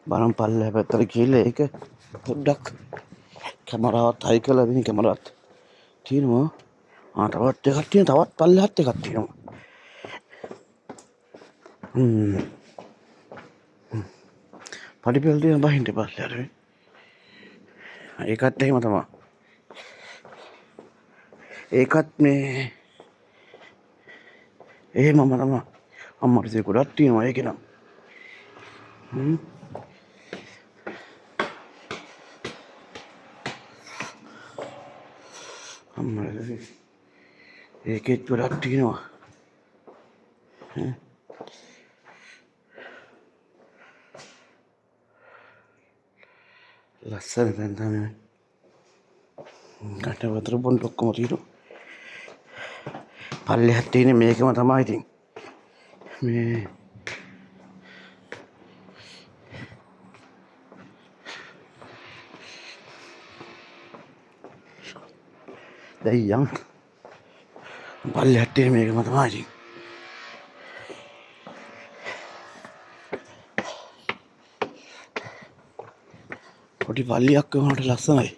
බලන් පල්ලෙහා පැත්තට ගිහලා ඒක පොඩ්ඩක් කැමරාවත් හයි කරලා දෙන කැමරාවත් තියෙනවා. තවත් එකක් තියෙනවා. තවත් පල්ලෙහාත් එකක් තියෙනවා. පඩිපෙළ තියෙන බහින්ට පල්ලෙහාට. ඒකත් එහෙම තමයි. ඒකත් මේ එහෙමම තමයි. අම්මට ගොඩක් තියෙනවා ඒක නම්. අම්මට ඒකෙත් ගොඩක් තියෙනවා. ලස්සන තැන් තමයි. කට වතුර බොන්න ඔක්කොම තියෙනවා. පල්ලෙහාත් තියෙන්නේ මේකම තමයි ඉතින්. මේ දැන් පල්ලෙහාත් තියෙන්නේ මේකම තමයි ඉතින්. පොඩි පල්ලියක් වුණාට ලස්සනයි.